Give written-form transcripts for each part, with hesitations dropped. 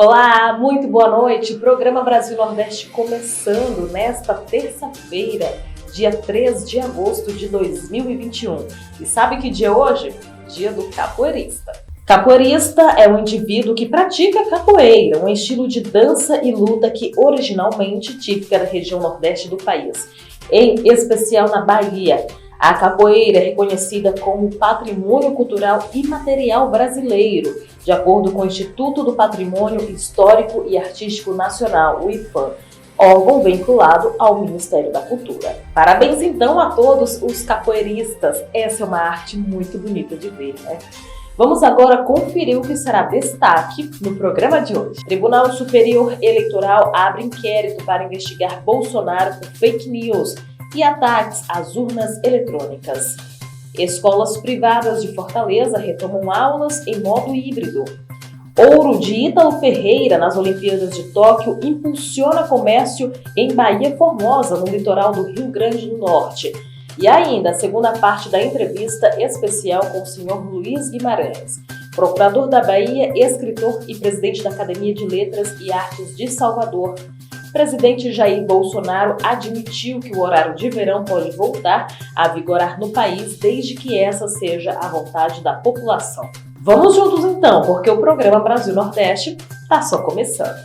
Olá, muito boa noite. Programa Brasil Nordeste começando nesta terça-feira, dia 3 de agosto de 2021. E sabe que dia é hoje? Dia do capoeirista. Capoeirista é um indivíduo que pratica capoeira, um estilo de dança e luta que originalmente típica da região nordeste do país, em especial na Bahia. A capoeira é reconhecida como patrimônio cultural imaterial brasileiro, de acordo com o Instituto do Patrimônio Histórico e Artístico Nacional, o IPAM, órgão vinculado ao Ministério da Cultura. Parabéns então a todos os capoeiristas, essa é uma arte muito bonita de ver, né? Vamos agora conferir o que será destaque no programa de hoje. Tribunal Superior Eleitoral abre inquérito para investigar Bolsonaro por fake news e ataques às urnas eletrônicas. Escolas privadas de Fortaleza retomam aulas em modo híbrido. Ouro de Ítalo Ferreira nas Olimpíadas de Tóquio impulsiona comércio em Bahia Formosa, no litoral do Rio Grande do Norte. E ainda a segunda parte da entrevista especial com o senhor Luiz Guimarães, procurador da Bahia, escritor e presidente da Academia de Letras e Artes de Salvador. Presidente Jair Bolsonaro admitiu que o horário de verão pode voltar a vigorar no país desde que essa seja a vontade da população. Vamos juntos então, porque o programa Brasil Nordeste está só começando.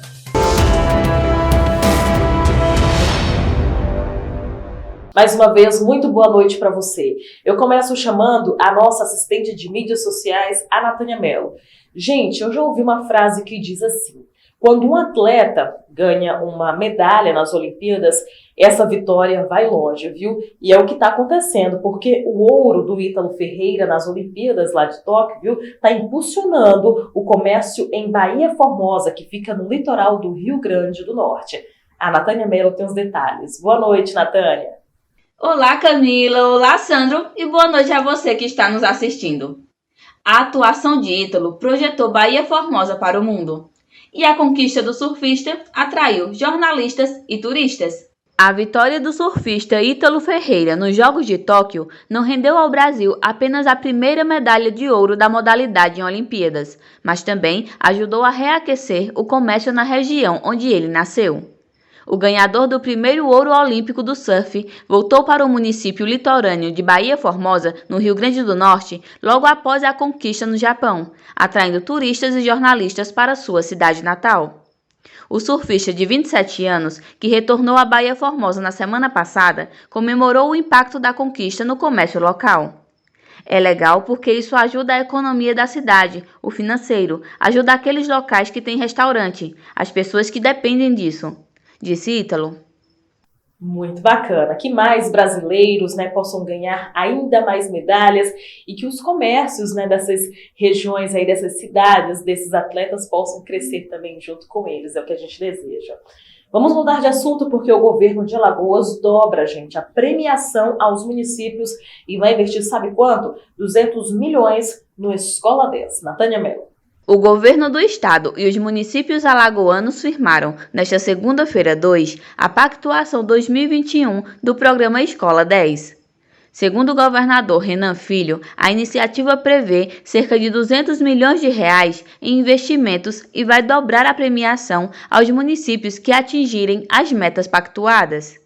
Mais uma vez, muito boa noite para você. Eu começo chamando a nossa assistente de mídias sociais, a Natânia Mello. Gente, eu já ouvi uma frase que diz assim: quando um atleta ganha uma medalha nas Olimpíadas, essa vitória vai longe, viu? E é o que está acontecendo, porque o ouro do Ítalo Ferreira nas Olimpíadas lá de Tóquio, viu, está impulsionando o comércio em Bahia Formosa, que fica no litoral do Rio Grande do Norte. A Natânia Mello tem os detalhes. Boa noite, Natânia. Olá, Camila. Olá, Sandro. E boa noite a você que está nos assistindo. A atuação de Ítalo projetou Bahia Formosa para o mundo. E a conquista do surfista atraiu jornalistas e turistas. A vitória do surfista Ítalo Ferreira nos Jogos de Tóquio não rendeu ao Brasil apenas a primeira medalha de ouro da modalidade em Olimpíadas, mas também ajudou a reaquecer o comércio na região onde ele nasceu. O ganhador do primeiro ouro olímpico do surf voltou para o município litorâneo de Bahia Formosa, no Rio Grande do Norte, logo após a conquista no Japão, atraindo turistas e jornalistas para sua cidade natal. O surfista de 27 anos, que retornou à Bahia Formosa na semana passada, comemorou o impacto da conquista no comércio local. É legal porque isso ajuda a economia da cidade, o financeiro, ajuda aqueles locais que têm restaurante, as pessoas que dependem disso, disse Ítalo. Muito bacana, que mais brasileiros, né, possam ganhar ainda mais medalhas e que os comércios, né, dessas regiões aí, dessas cidades, desses atletas possam crescer também junto com eles, é o que a gente deseja. Vamos mudar de assunto porque o governo de Alagoas dobra, gente, a premiação aos municípios e vai investir, sabe quanto? 200 milhões no Escola 10. Natânia Mello. O governo do estado e os municípios alagoanos firmaram, nesta segunda-feira 2, a Pactuação 2021 do programa Escola 10. Segundo o governador Renan Filho, a iniciativa prevê cerca de 200 milhões de reais em investimentos e vai dobrar a premiação aos municípios que atingirem as metas pactuadas.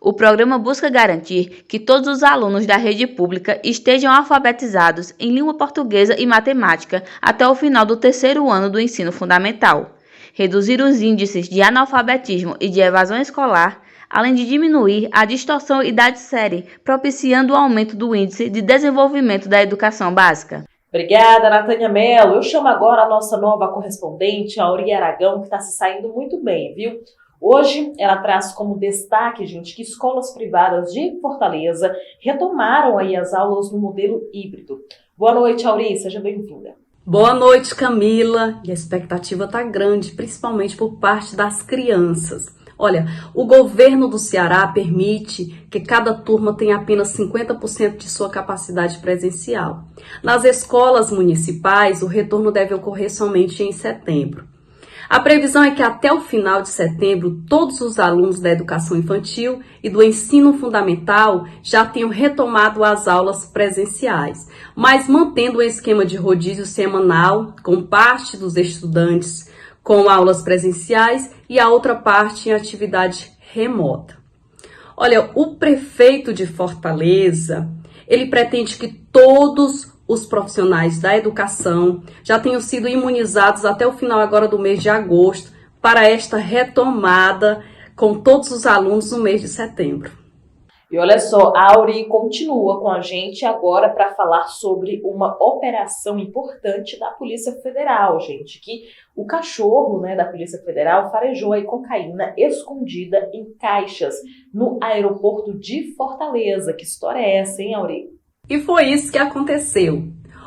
O programa busca garantir que todos os alunos da rede pública estejam alfabetizados em língua portuguesa e matemática até o final do terceiro ano do ensino fundamental, reduzir os índices de analfabetismo e de evasão escolar, além de diminuir a distorção idade-série, propiciando o aumento do índice de desenvolvimento da educação básica. Obrigada, Natânia Mello. Eu chamo agora a nossa nova correspondente, a Aurí Aragão, que está se saindo muito bem, viu? Hoje, ela traz como destaque, gente, que escolas privadas de Fortaleza retomaram aí as aulas no modelo híbrido. Boa noite, Aurí, seja bem-vinda. Boa noite, Camila. E a expectativa está grande, principalmente por parte das crianças. Olha, o governo do Ceará permite que cada turma tenha apenas 50% de sua capacidade presencial. Nas escolas municipais, o retorno deve ocorrer somente em setembro. A previsão é que até o final de setembro, todos os alunos da educação infantil e do ensino fundamental já tenham retomado as aulas presenciais, mas mantendo o esquema de rodízio semanal, com parte dos estudantes com aulas presenciais e a outra parte em atividade remota. Olha, o prefeito de Fortaleza, ele pretende que todos os profissionais da educação já tenham sido imunizados até o final agora do mês de agosto para esta retomada com todos os alunos no mês de setembro. E olha só, a Auri continua com a gente agora para falar sobre uma operação importante da Polícia Federal, gente, que o cachorro, da Polícia Federal farejou aí cocaína escondida em caixas no aeroporto de Fortaleza. Que história é essa, hein, Auri? E foi isso que aconteceu.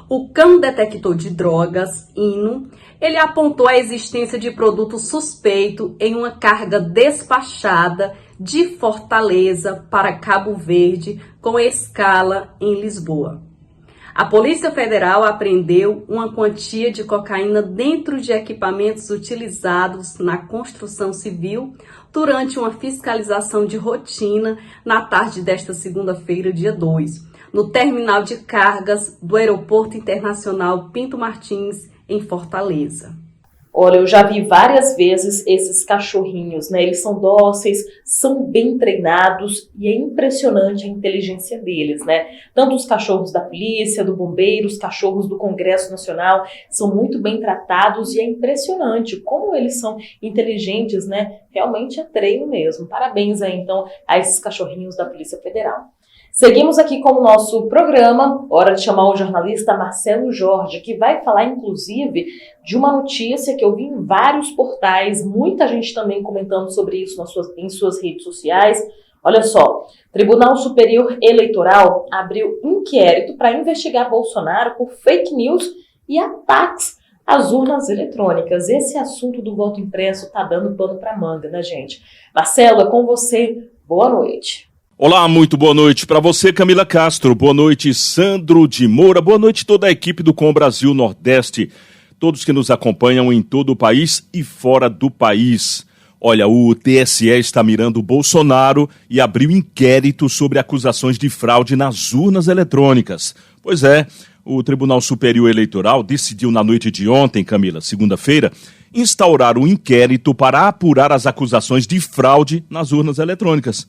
O cão detector de drogas, INO, ele apontou a existência de produto suspeito em uma carga despachada de Fortaleza para Cabo Verde, com escala em Lisboa. A Polícia Federal apreendeu uma quantia de cocaína dentro de equipamentos utilizados na construção civil durante uma fiscalização de rotina na tarde desta segunda-feira, dia 2, no terminal de cargas do Aeroporto Internacional Pinto Martins, em Fortaleza. Olha, eu já vi várias vezes esses cachorrinhos, Eles são dóceis, são bem treinados e é impressionante a inteligência deles, Tanto os cachorros da polícia, do bombeiro, os cachorros do Congresso Nacional são muito bem tratados e é impressionante como eles são inteligentes, Realmente é treino mesmo. Parabéns aí, então, a esses cachorrinhos da Polícia Federal. Seguimos aqui com o nosso programa, hora de chamar o jornalista Marcelo Jorge, que vai falar, inclusive, de uma notícia que eu vi em vários portais, muita gente também comentando sobre isso em suas redes sociais. Olha só, Tribunal Superior Eleitoral abriu inquérito para investigar Bolsonaro por fake news e ataques às urnas eletrônicas. Esse assunto do voto impresso está dando pano para manga, gente? Marcelo, é com você. Boa noite. Olá, muito boa noite para você, Camila Castro. Boa noite, Sandro de Moura. Boa noite toda a equipe do Com Brasil Nordeste. Todos que nos acompanham em todo o país e fora do país. Olha, o TSE está mirando o Bolsonaro e abriu inquérito sobre acusações de fraude nas urnas eletrônicas. Pois é, o Tribunal Superior Eleitoral decidiu na noite de ontem, Camila, segunda-feira, instaurar um inquérito para apurar as acusações de fraude nas urnas eletrônicas.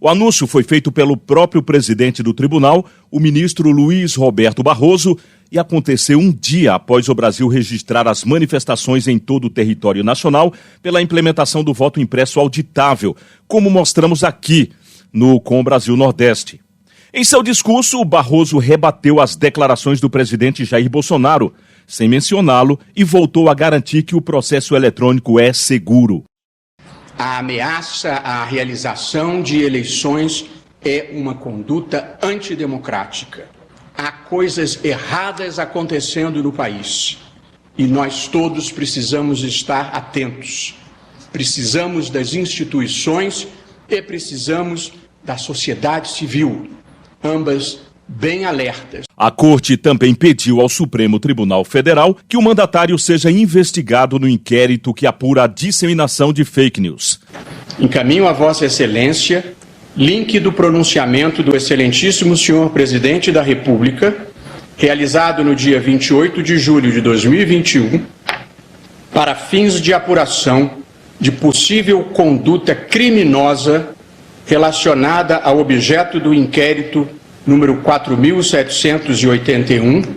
O anúncio foi feito pelo próprio presidente do tribunal, o ministro Luiz Roberto Barroso, e aconteceu um dia após o Brasil registrar as manifestações em todo o território nacional pela implementação do voto impresso auditável, como mostramos aqui no Com Brasil Nordeste. Em seu discurso, o Barroso rebateu as declarações do presidente Jair Bolsonaro, sem mencioná-lo, e voltou a garantir que o processo eletrônico é seguro. A ameaça à realização de eleições é uma conduta antidemocrática. Há coisas erradas acontecendo no país e nós todos precisamos estar atentos. Precisamos das instituições e precisamos da sociedade civil, ambas bem alertas. A Corte também pediu ao Supremo Tribunal Federal que o mandatário seja investigado no inquérito que apura a disseminação de fake news. Encaminho a Vossa Excelência link do pronunciamento do excelentíssimo senhor Presidente da República, realizado no dia 28 de julho de 2021, para fins de apuração de possível conduta criminosa relacionada ao objeto do inquérito número 4.781,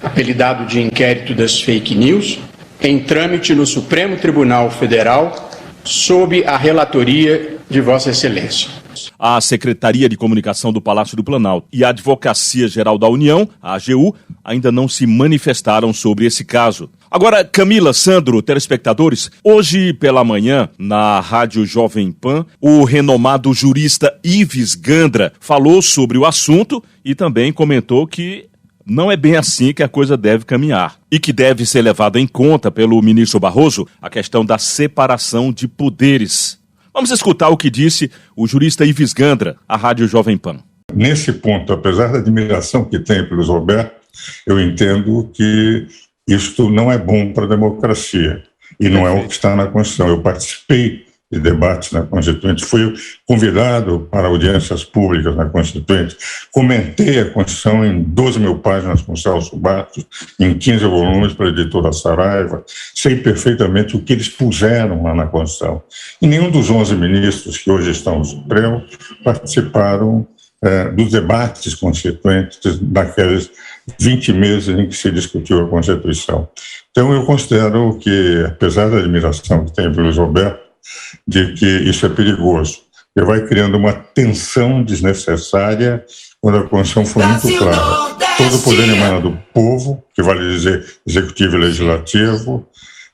apelidado de inquérito das fake news, em trâmite no Supremo Tribunal Federal, sob a relatoria de Vossa Excelência. A Secretaria de Comunicação do Palácio do Planalto e a Advocacia Geral da União, a AGU, ainda não se manifestaram sobre esse caso. Agora, Camila, Sandro, telespectadores, hoje pela manhã, na Rádio Jovem Pan, o renomado jurista Ives Gandra falou sobre o assunto e também comentou que não é bem assim que a coisa deve caminhar e que deve ser levada em conta pelo ministro Barroso a questão da separação de poderes. Vamos escutar o que disse o jurista Ives Gandra, à Rádio Jovem Pan. Nesse ponto, apesar da admiração que tenho pelo Roberto, eu entendo que isto não é bom para a democracia e não é o que está na Constituição. Eu participei de debates na Constituinte. Fui convidado para audiências públicas na Constituinte. Comentei a Constituição em 12 mil páginas com Celso Bastos, em 15 volumes para a editora Saraiva. Sei perfeitamente o que eles puseram lá na Constituição. E nenhum dos 11 ministros que hoje estão no Supremo participaram dos debates constituintes daqueles 20 meses em que se discutiu a Constituição. Então, eu considero que, apesar da admiração que tenho pelo Luiz Roberto, de que isso é perigoso, porque vai criando uma tensão desnecessária quando a Constituição for muito clara. Todo o poder emana do povo, que vale dizer executivo e legislativo,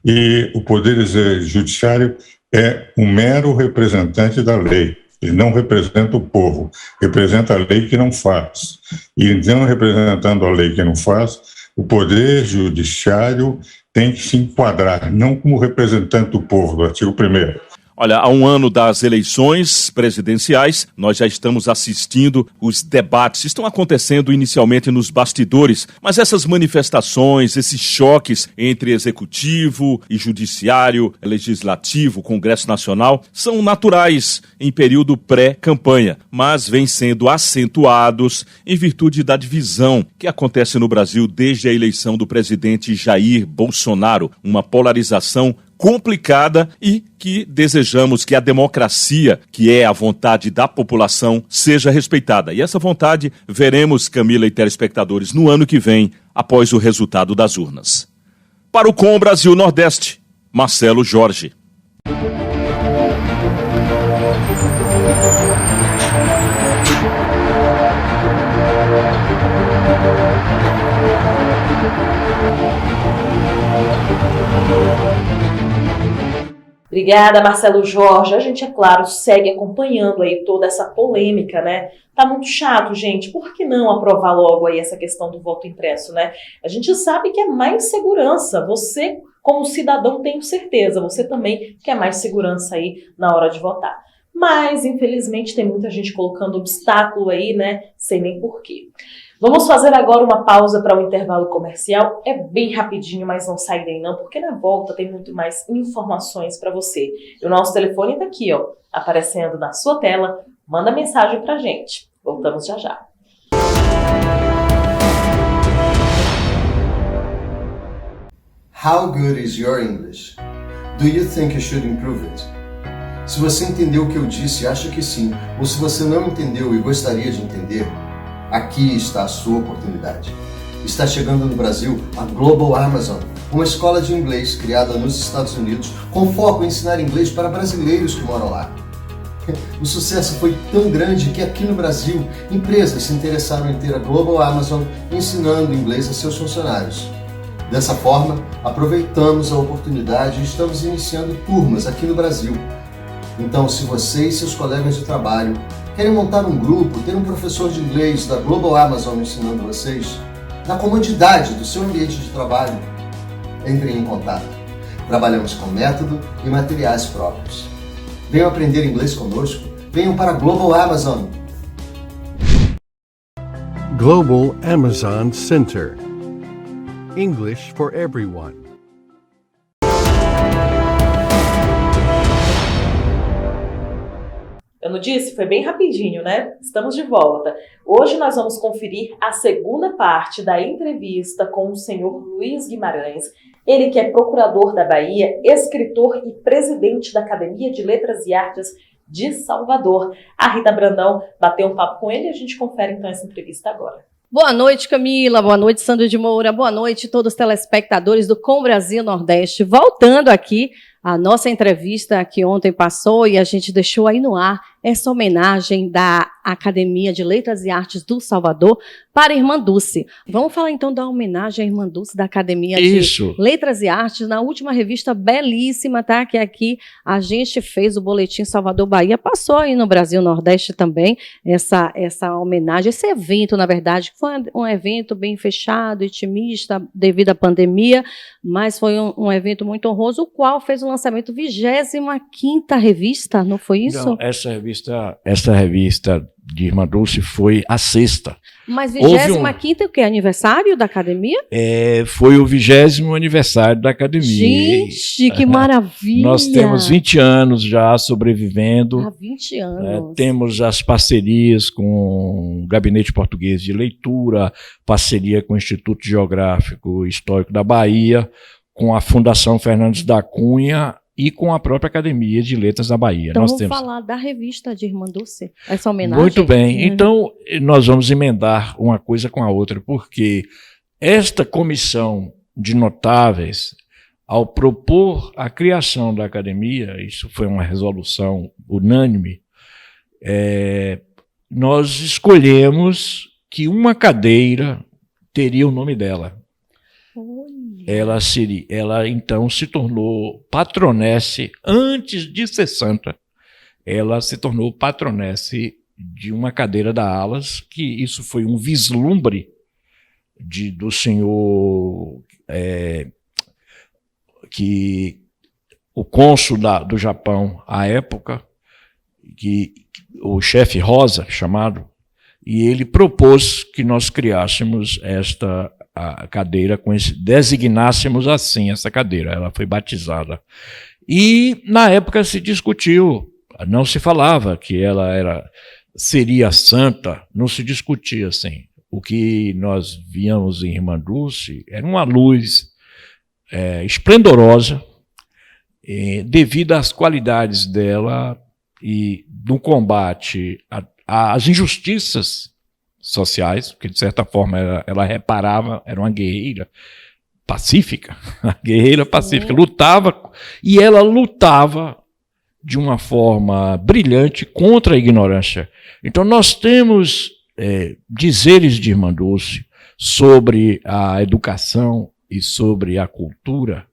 e o poder judiciário é um mero representante da lei. Ele não representa o povo, representa a lei que não faz. E então, representando a lei que não faz, o poder judiciário tem que se enquadrar, não como representante do povo, do artigo 1º. Olha, há um ano das eleições presidenciais, nós já estamos assistindo os debates. Estão acontecendo inicialmente nos bastidores, mas essas manifestações, esses choques entre executivo e judiciário, legislativo, Congresso Nacional, são naturais em período pré-campanha, mas vêm sendo acentuados em virtude da divisão que acontece no Brasil desde a eleição do presidente Jair Bolsonaro, uma polarização complicada e que desejamos que a democracia, que é a vontade da população, seja respeitada. E essa vontade veremos, Camila e telespectadores, no ano que vem, após o resultado das urnas. Para o Com Brasil Nordeste, Marcelo Jorge. Obrigada, Marcelo Jorge. A gente, é claro, segue acompanhando aí toda essa polêmica, né? Tá muito chato, gente. Por que não aprovar logo aí essa questão do voto impresso, né? A gente sabe que é mais segurança. Você, como cidadão, tenho certeza, você também quer mais segurança aí na hora de votar. Mas, infelizmente, tem muita gente colocando obstáculo aí, né? Sem nem porquê. Vamos fazer agora uma pausa para um intervalo comercial. É bem rapidinho, mas não sai daí não, porque na volta tem muito mais informações para você. E o nosso telefone está aqui, ó, aparecendo na sua tela. Manda mensagem para a gente. Voltamos já já. How good is your English? Do you think you should improve it? Se você entendeu o que eu disse e acha que sim, ou se você não entendeu e gostaria de entender, aqui está a sua oportunidade. Está chegando no Brasil a Global Amazon, uma escola de inglês criada nos Estados Unidos com foco em ensinar inglês para brasileiros que moram lá. O sucesso foi tão grande que aqui no Brasil, empresas se interessaram em ter a Global Amazon ensinando inglês a seus funcionários. Dessa forma, aproveitamos a oportunidade e estamos iniciando turmas aqui no Brasil. Então, se você e seus colegas de trabalho querem montar um grupo, ter um professor de inglês da Global Amazon ensinando vocês, na comodidade do seu ambiente de trabalho, entrem em contato. Trabalhamos com método e materiais próprios. Venham aprender inglês conosco, venham para a Global Amazon. Global Amazon Center. English for everyone. Eu não disse? Foi bem rapidinho, né? Estamos de volta. Hoje nós vamos conferir a segunda parte da entrevista com o senhor Luiz Guimarães. Ele que é procurador da Bahia, escritor e presidente da Academia de Letras e Artes de Salvador. A Rita Brandão bateu um papo com ele e a gente confere então essa entrevista agora. Boa noite, Camila. Boa noite, Sandro de Moura. Boa noite a todos os telespectadores do Com Brasil Nordeste. Voltando aqui a nossa entrevista que ontem passou e a gente deixou aí no ar essa homenagem da Academia de Letras e Artes do Salvador para a Irmã Dulce. Vamos falar então da homenagem à Irmã Dulce da Academia de Letras e Artes na última revista belíssima, tá? Que aqui a gente fez o Boletim Salvador Bahia, passou aí no Brasil Nordeste também essa homenagem, esse evento, na verdade, que foi um evento bem fechado, intimista devido à pandemia, mas foi um evento muito honroso, o qual fez o lançamento 25ª revista, não foi isso? Não, essa revista de Irmã Dulce foi a 6ª. Mas 25ª é o quê? Aniversário da academia? Foi o 20º aniversário da academia. Gente, que maravilha! Nós temos 20 anos já sobrevivendo. Há 20 anos. Temos as parcerias com o Gabinete Português de Leitura, parceria com o Instituto Geográfico e Histórico da Bahia, com a Fundação Fernandes da Cunha e com a própria Academia de Letras da Bahia. Então, nós vamos temos... falar da revista de Irmã Dulce, essa homenagem. Muito bem. Então, nós vamos emendar uma coisa com a outra, porque esta comissão de notáveis, ao propor a criação da academia, isso foi uma resolução unânime, nós escolhemos que uma cadeira teria o nome dela. Ela então se tornou patronesse, antes de ser santa, ela se tornou patronesse de uma cadeira da Alas, que isso foi um vislumbre do senhor, que o cônsul do Japão à época, o chefe Rosa, chamado, e ele propôs que nós criássemos a cadeira, designássemos assim essa cadeira. Ela foi batizada. E, na época, se discutiu, não se falava que ela seria santa, não se discutia assim. O que nós víamos em Irmã Dulce era uma luz esplendorosa, devido às qualidades dela e do combate às injustiças sociais, porque de certa forma ela reparava, era uma guerreira pacífica, lutava, e ela lutava de uma forma brilhante contra a ignorância. Então nós temos dizeres de Irmã Dulce sobre a educação e sobre a cultura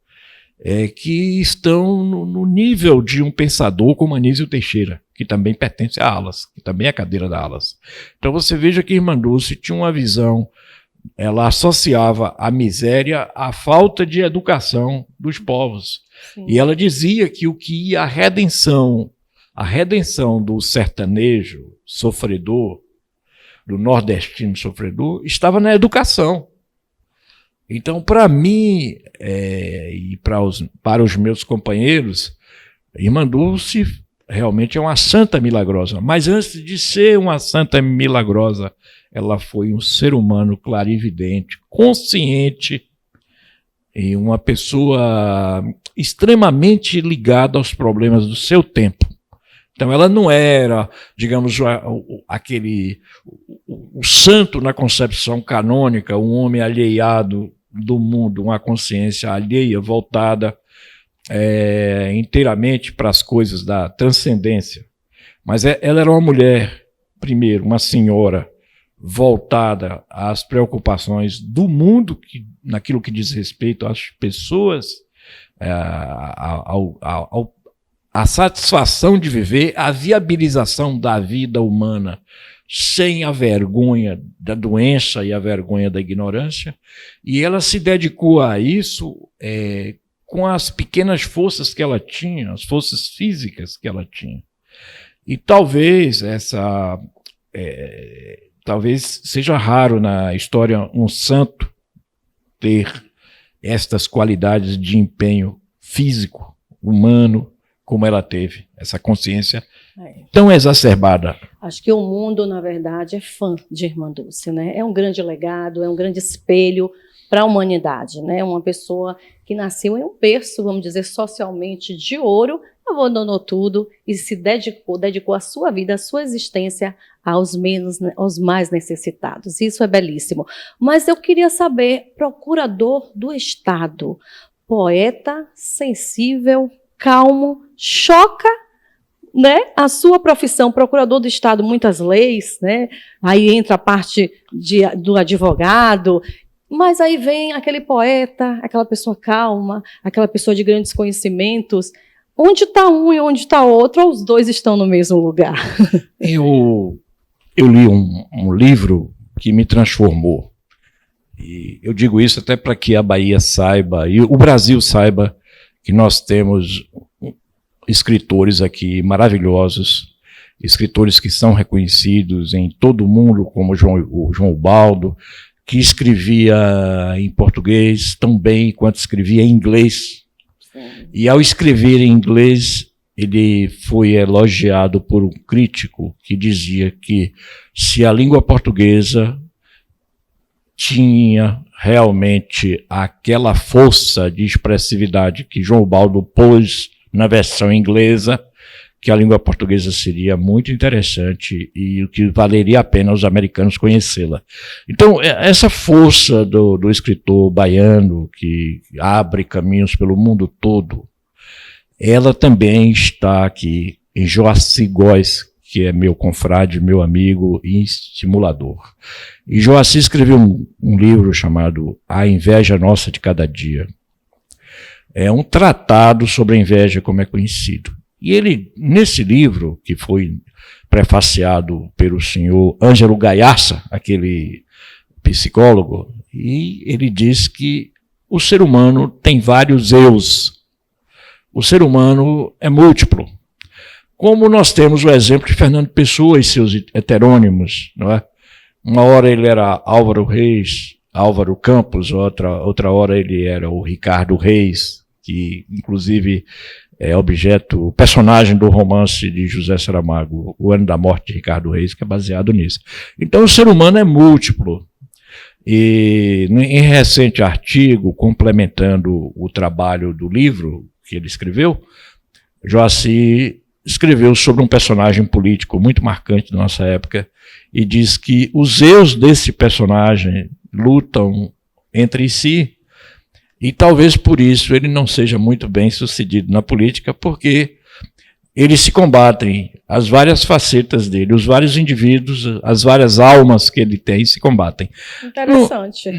que estão no nível de um pensador como Anísio Teixeira, que também pertence a Alas, que também é a cadeira da Alas. Então você veja que Irmã Dulce tinha uma visão, ela associava a miséria à falta de educação dos povos. Sim. E ela dizia que a redenção do sertanejo sofredor, do nordestino sofredor, estava na educação. Então, para mim e para os meus companheiros, Irmã Dulce realmente é uma santa milagrosa. Mas antes de ser uma santa milagrosa, ela foi um ser humano clarividente, consciente e uma pessoa extremamente ligada aos problemas do seu tempo. Então ela não era, digamos, o santo na concepção canônica, um homem alheado do mundo, uma consciência alheia, voltada inteiramente para as coisas da transcendência. Mas ela era uma mulher, primeiro, uma senhora voltada às preocupações do mundo, naquilo que diz respeito às pessoas, a satisfação de viver, a viabilização da vida humana sem a vergonha da doença e a vergonha da ignorância, e ela se dedicou a isso com as pequenas forças que ela tinha, as forças físicas que ela tinha. E talvez talvez seja raro na história um santo ter estas qualidades de empenho físico, humano, como ela teve, essa consciência tão exacerbada. Acho que o mundo, na verdade, é fã de Irmã Dulce, né? É um grande legado, é um grande espelho para a humanidade, né? Uma pessoa que nasceu em um berço, vamos dizer, socialmente de ouro, abandonou tudo e se dedicou a sua vida, a sua existência aos mais necessitados. Isso é belíssimo. Mas eu queria saber, procurador do Estado, poeta, sensível, calmo, choca, né, a sua profissão, procurador do Estado, muitas leis, né, aí entra a parte do advogado, mas aí vem aquele poeta, aquela pessoa calma, aquela pessoa de grandes conhecimentos. Onde está um e onde está outro, ou os dois estão no mesmo lugar? Eu li um livro que me transformou, e eu digo isso até para que a Bahia saiba, e o Brasil saiba, que nós temos escritores aqui maravilhosos escritores que são reconhecidos em todo o mundo, como o João Ubaldo, que escrevia em português tão bem quanto escrevia em inglês. Sim. E ao escrever em inglês, ele foi elogiado por um crítico que dizia que se a língua portuguesa tinha realmente aquela força de expressividade que João Ubaldo pôs na versão inglesa, que a língua portuguesa seria muito interessante e o que valeria a pena os americanos conhecê-la. Então, essa força do escritor baiano, que abre caminhos pelo mundo todo, ela também está aqui em Joacy Góes, que é meu confrade, meu amigo e estimulador. E Joacy escreveu um livro chamado A Inveja Nossa de Cada Dia. É um tratado sobre a inveja, como é conhecido. E ele, nesse livro, que foi prefaciado pelo senhor Ângelo Gaiarsa, aquele psicólogo, e ele diz que o ser humano tem vários eus. O ser humano é múltiplo. Como nós temos o exemplo de Fernando Pessoa e seus heterônimos, não é? Uma hora ele era Álvaro Reis, Álvaro Campos, outra hora ele era o Ricardo Reis, que inclusive é personagem do romance de José Saramago, O Ano da Morte de Ricardo Reis, que é baseado nisso. Então o ser humano é múltiplo. E em recente artigo, complementando o trabalho do livro que ele escreveu, Joacy escreveu sobre um personagem político muito marcante da nossa época e diz que os eus desse personagem lutam entre si e talvez por isso ele não seja muito bem sucedido na política, porque eles se combatem, as várias facetas dele, os vários indivíduos, as várias almas que ele tem se combatem. Interessante.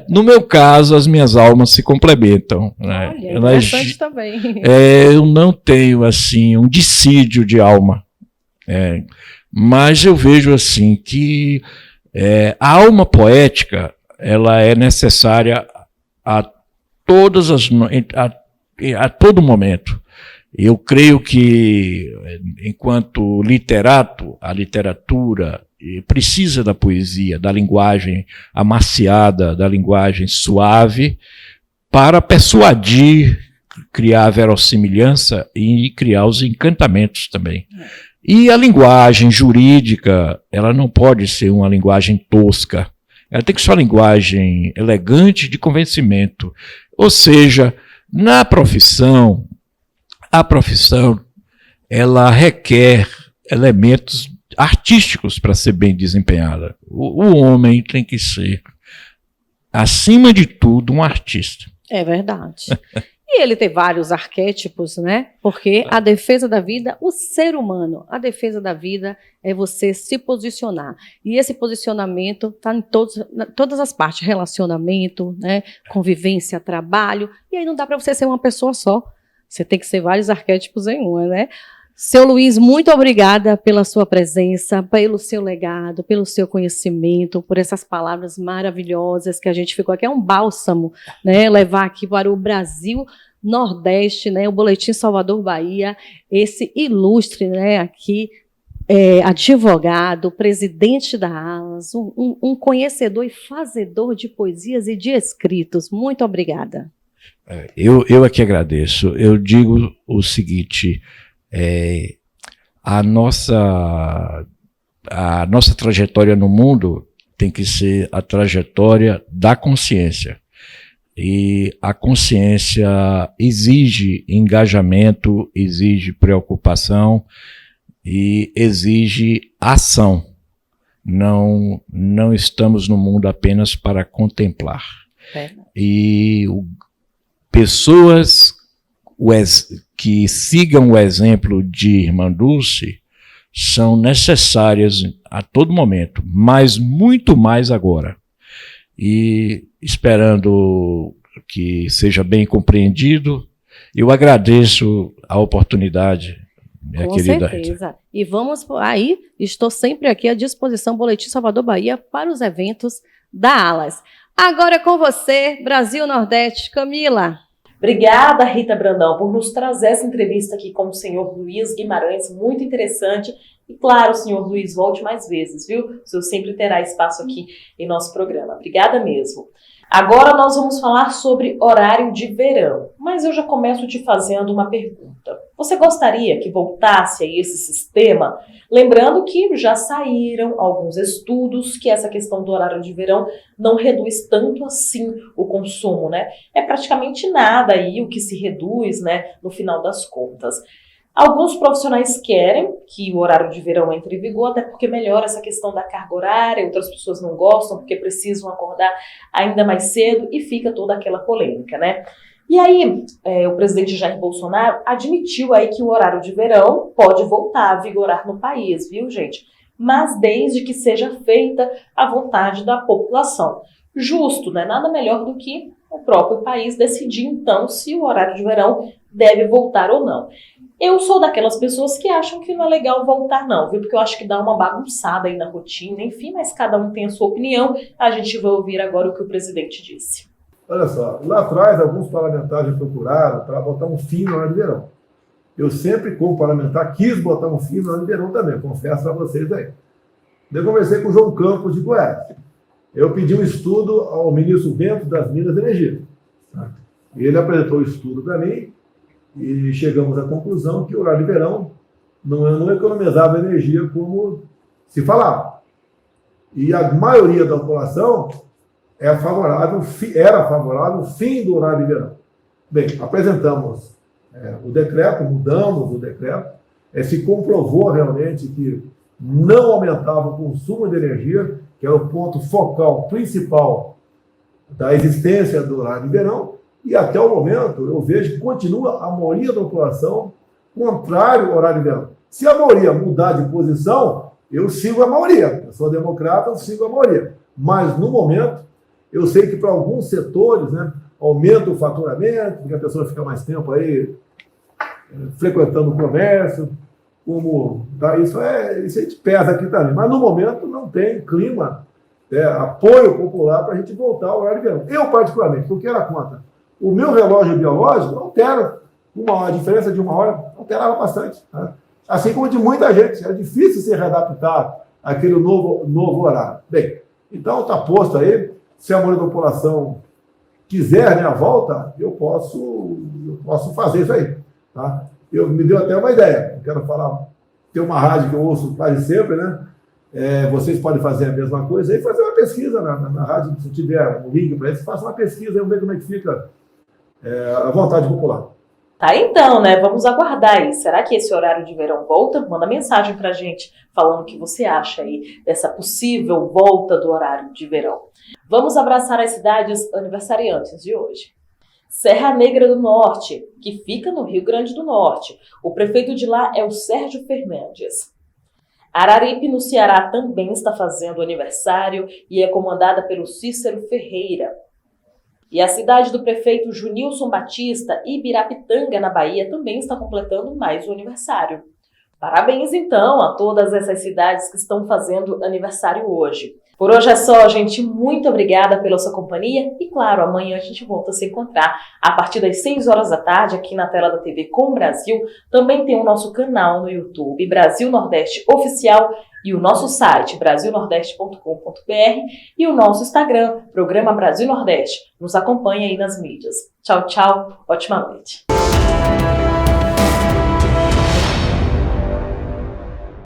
No meu caso, as minhas almas se complementam. Né? Olha, interessante também. Eu não tenho, assim, um dissídio de alma. Mas eu vejo, assim, que a alma poética, ela é necessária a todo momento. Eu creio que, enquanto literato, a literatura precisa da poesia, da linguagem amaciada, da linguagem suave, para persuadir, criar a verossimilhança e criar os encantamentos também. E a linguagem jurídica, ela não pode ser uma linguagem tosca. Ela tem que ser uma linguagem elegante de convencimento. Ou seja, na profissão, a profissão, ela requer elementos artísticos para ser bem desempenhada. O homem tem que ser, acima de tudo, um artista. É verdade. E ele tem vários arquétipos, né? Porque a defesa da vida, o ser humano, a defesa da vida é você se posicionar. E esse posicionamento está em todas as partes, relacionamento, né? Convivência, trabalho. E aí não dá para você ser uma pessoa só. Você tem que ser vários arquétipos em uma, né? Seu Luiz, muito obrigada pela sua presença, pelo seu legado, pelo seu conhecimento, por essas palavras maravilhosas que a gente ficou aqui. É um bálsamo, né? Levar aqui para o Brasil Nordeste, né? O Boletim Salvador Bahia, esse ilustre, né? Aqui, advogado, presidente da ALAS, um conhecedor e fazedor de poesias e de escritos. Muito obrigada. Eu aqui agradeço. Eu digo o seguinte... a nossa trajetória no mundo tem que ser a trajetória da consciência. E a consciência exige engajamento, exige preocupação e exige ação. Não estamos no mundo apenas para contemplar. E pessoas que sigam o exemplo de Irmã Dulce são necessárias a todo momento, mas muito mais agora. E esperando que seja bem compreendido, eu agradeço a oportunidade, minha querida. Com certeza. E vamos aí, estou sempre aqui à disposição, Boletim Salvador Bahia, para os eventos da ALAS. Agora é com você, Brasil Nordeste, Camila. Obrigada, Rita Brandão, por nos trazer essa entrevista aqui com o senhor Luiz Guimarães, muito interessante. E claro, senhor Luiz, volte mais vezes, viu? O senhor sempre terá espaço aqui em nosso programa. Obrigada mesmo. Agora nós vamos falar sobre horário de verão, mas eu já começo te fazendo uma pergunta. Você gostaria que voltasse a esse sistema? Lembrando que já saíram alguns estudos que essa questão do horário de verão não reduz tanto assim o consumo, né? É praticamente nada aí o que se reduz, né, no final das contas. Alguns profissionais querem que o horário de verão entre em vigor, até porque melhora essa questão da carga horária, outras pessoas não gostam porque precisam acordar ainda mais cedo e fica toda aquela polêmica, né? E aí, o presidente Jair Bolsonaro admitiu aí que o horário de verão pode voltar a vigorar no país, viu, gente? Mas desde que seja feita à vontade da população. Justo, né? Nada melhor do que o próprio país decidir, então, se o horário de verão deve voltar ou não. Eu sou daquelas pessoas que acham que não é legal voltar não, viu? Porque eu acho que dá uma bagunçada aí na rotina, enfim, mas cada um tem a sua opinião. A gente vai ouvir agora o que o presidente disse. Olha só, lá atrás alguns parlamentares procuraram para botar um fim no horário de verão. Eu sempre, como parlamentar, quis botar um fim no horário de verão também, confesso para vocês aí. Eu conversei com o João Campos de Goiás. Eu pedi um estudo ao ministro Bento das Minas e Energia. Tá? Ele apresentou o estudo para mim, e chegamos à conclusão que o horário de verão não economizava energia como se falava. E a maioria da população era favorável ao fim do horário de verão. Bem, apresentamos o decreto, mudamos o decreto, se comprovou realmente que não aumentava o consumo de energia, que é o ponto focal principal da existência do horário de verão. E até o momento, eu vejo que continua a maioria da população contrário ao horário de verão. Se a maioria mudar de posição, eu sigo a maioria. Eu sou democrata, eu sigo a maioria. Mas, no momento, eu sei que para alguns setores, né, aumenta o faturamento, porque a pessoa fica mais tempo aí frequentando o comércio, isso a gente pesa aqui também. Mas, no momento, não tem clima, apoio popular para a gente voltar ao horário de verão. Eu, particularmente, porque era contra. O meu relógio biológico altera a diferença de uma hora, alterava bastante. Né? Assim como de muita gente. Era difícil se readaptar àquele novo horário. Bem, então está posto aí. Se a maioria da população quiser, né, a volta, eu posso fazer isso aí. Tá? Me deu até uma ideia. Eu quero falar, tem uma rádio que eu ouço quase sempre, né? Vocês podem fazer a mesma coisa e fazer uma pesquisa na rádio, se tiver um link para eles, faça uma pesquisa e ver como é que fica a vontade popular. Tá, então, né? Vamos aguardar aí. Será que esse horário de verão volta? Manda mensagem pra gente falando o que você acha aí dessa possível volta do horário de verão. Vamos abraçar as cidades aniversariantes de hoje. Serra Negra do Norte, que fica no Rio Grande do Norte. O prefeito de lá é o Sérgio Fernandes. Araripe, no Ceará, também está fazendo aniversário e é comandada pelo Cícero Ferreira. E a cidade do prefeito Junilson Batista, Ibirapitanga, na Bahia, também está completando mais um aniversário. Parabéns, então, a todas essas cidades que estão fazendo aniversário hoje. Por hoje é só, gente. Muito obrigada pela sua companhia. E, claro, amanhã a gente volta a se encontrar a partir das 6 horas da tarde aqui na tela da TV Com Brasil. Também tem o nosso canal no YouTube, Brasil Nordeste Oficial, e o nosso site, brasilnordeste.com.br, e o nosso Instagram, Programa Brasil Nordeste. Nos acompanhe aí nas mídias. Tchau, tchau. Ótima noite.